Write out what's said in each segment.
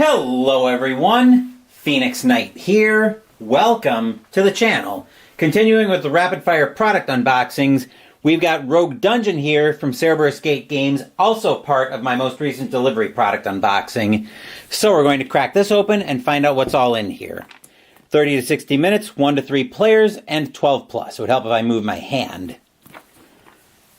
Hello everyone, Phoenix Knight here. Welcome to the channel. Continuing with the rapid fire product unboxings, we've got Rogue Dungeon here from Cerberus Gate Games, also part of my most recent delivery product unboxing. So we're going to crack this open and find out what's all in here. 30 to 60 minutes, 1 to 3 players, and 12 plus. It would help if I move my hand.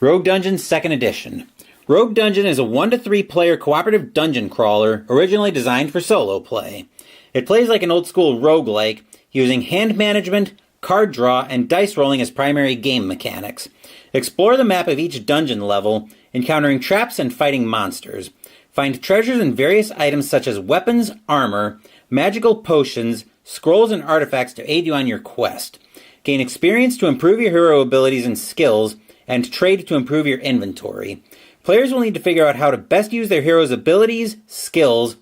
Rogue Dungeon 2nd Edition. Rogue Dungeon is a 1 to 3 player cooperative dungeon crawler originally designed for solo play. It plays like an old school roguelike, using hand management, card draw, and dice rolling as primary game mechanics. Explore the map of each dungeon level, encountering traps and fighting monsters. Find treasures and various items such as weapons, armor, magical potions, scrolls, and artifacts to aid you on your quest. Gain experience to improve your hero abilities and skills, and trade to improve your inventory. Players will need to figure out how to best use their hero's abilities, skills,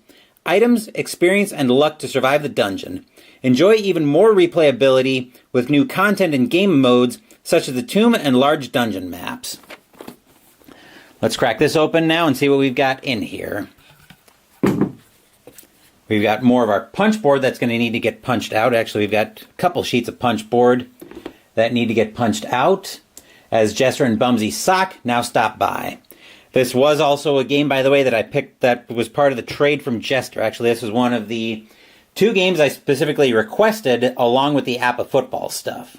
items, experience, and luck to survive the dungeon. Enjoy even more replayability with new content and game modes, such as the tomb and large dungeon maps. Let's crack this open now and see what we've got in here. We've got more of our punch board that's going to need to get punched out. Actually, we've got a couple sheets of punch board that need to get punched out, as Jester and Bumsy Sock now stop by. This was also a game, by the way, that I picked that was part of the trade from Jester. Actually, this was one of the 2 games I specifically requested along with the app of football stuff.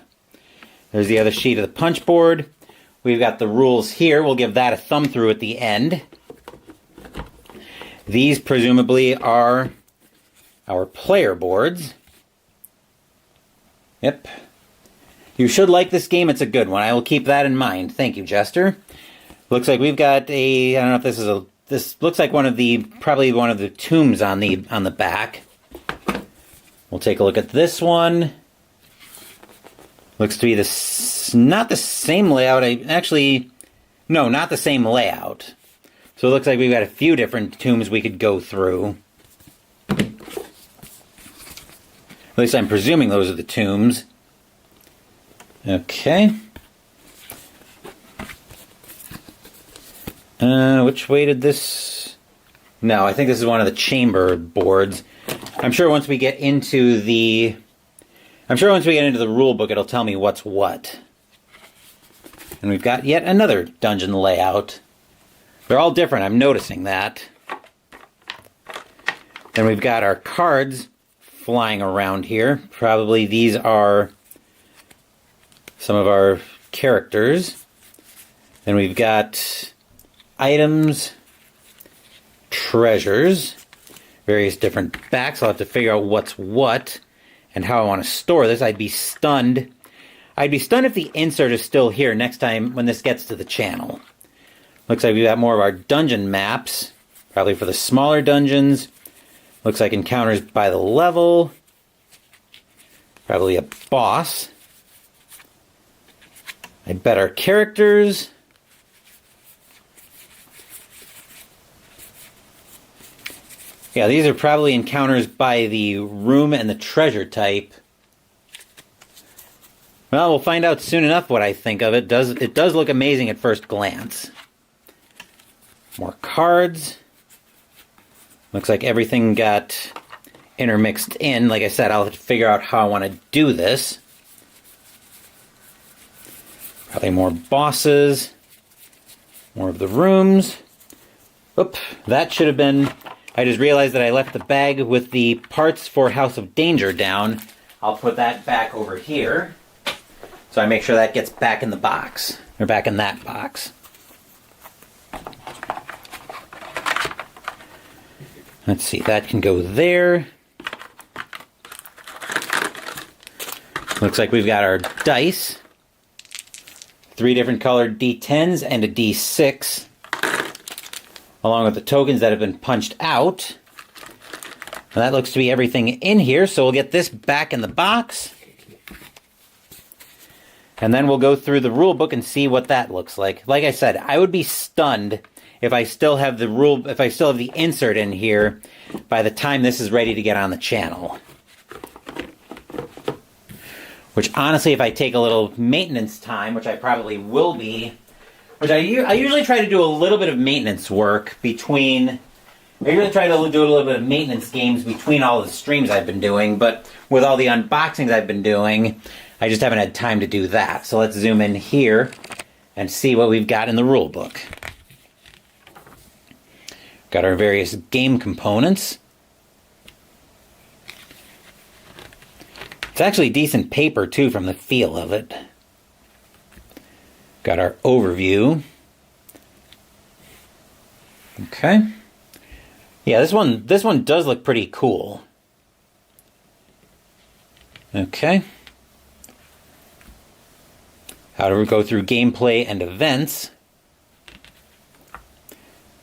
There's the other sheet of the punch board. We've got the rules here. We'll give that a thumb through at the end. These presumably are our player boards. Yep. You should like this game. It's a good one. I will keep that in mind. Thank you, Jester. Looks like we've got a, I don't know if this is a, this looks like probably one of the tombs on the back. We'll take a look at this one. Looks to be not the same layout. No, not the same layout. So it looks like we've got a few different tombs we could go through. At least I'm presuming those are the tombs. Okay. Which way did this... No, I think this is one of the chamber boards. I'm sure once we get into the rule book, it'll tell me what's what. And we've got yet another dungeon layout. They're all different, I'm noticing that. Then we've got our cards flying around here. Probably these are some of our characters. Then we've got items, treasures, various different backs. I'll have to figure out what's what and how I want to store this. I'd be stunned. I'd be stunned if the insert is still here next time when this gets to the channel. Looks like we've got more of our dungeon maps, probably for the smaller dungeons. Looks like encounters by the level. Probably a boss. I bet our characters. Yeah, these are probably encounters by the room and the treasure type. Well, we'll find out soon enough what I think of it. It does look amazing at first glance. More cards. Looks like everything got intermixed in. Like I said, I'll have to figure out how I want to do this. Probably more bosses. More of the rooms. Oop, that should have been... I just realized that I left the bag with the parts for House of Danger down. I'll put that back over here. So I make sure that gets back in the box. Or back in that box. Let's see, that can go there. Looks like we've got our dice. 3 different colored D10s and a D6. Along with the tokens that have been punched out. Well, that looks to be everything in here, so we'll get this back in the box. And then we'll go through the rule book and see what that looks like. Like I said, I would be stunned if I still have the insert in here by the time this is ready to get on the channel. Which honestly, if I take a little maintenance time, which I probably will be, which I usually try to do a little bit of maintenance work between I usually try to do a little bit of maintenance games between all the streams I've been doing, but with all the unboxings I've been doing, I just haven't had time to do that. So let's zoom in here and see what we've got in the rule book. Got our various game components. It's actually decent paper too from the feel of it. Got our overview. Okay. Yeah, this one does look pretty cool. Okay. How to go through gameplay and events.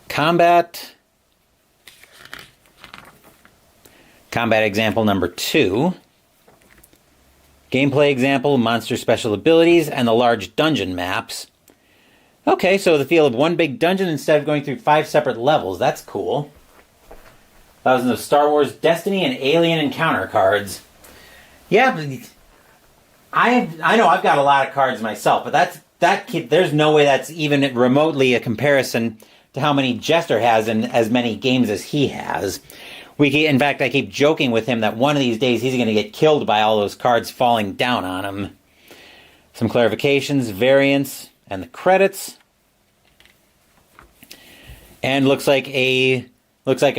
Combat. Combat example number 2. Gameplay example, monster special abilities, and the large dungeon maps. Okay, so the feel of one big dungeon instead of going through 5 separate levels. That's cool. Thousands of Star Wars, Destiny, and Alien Encounter cards. Yeah, I know I've got a lot of cards myself, but there's no way that's even remotely a comparison to how many Jester has in as many games as he has. In fact, I keep joking with him that one of these days he's going to get killed by all those cards falling down on him. Some clarifications, variants, and the credits. And looks like a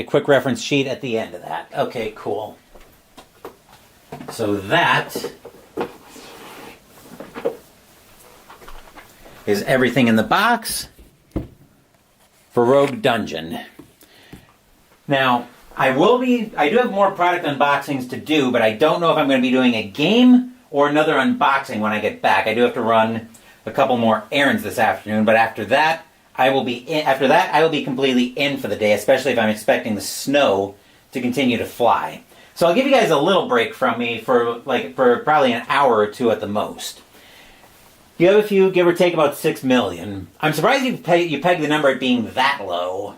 quick reference sheet at the end of that. Okay, cool. So that is everything in the box for Rogue Dungeon. Now, I do have more product unboxings to do, but I don't know if I'm going to be doing a game or another unboxing when I get back. I do have to run a couple more errands this afternoon, but after that, I will be completely in for the day, especially if I'm expecting the snow to continue to fly. So I'll give you guys a little break from me for probably an hour or two at the most. You have a few, give or take about 6 million. I'm surprised you pegged the number at being that low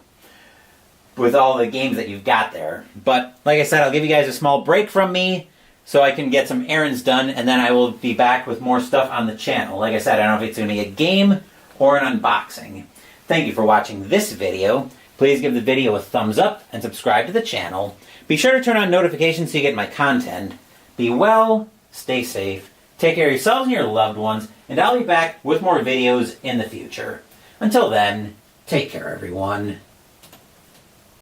with all the games that you've got there. But like I said, I'll give you guys a small break from me so I can get some errands done, and then I will be back with more stuff on the channel. Like I said, I don't know if it's going to be a game or an unboxing. Thank you for watching this video. Please give the video a thumbs up and subscribe to the channel. Be sure to turn on notifications so you get my content. Be well, stay safe, take care of yourselves and your loved ones, and I'll be back with more videos in the future. Until then, take care everyone.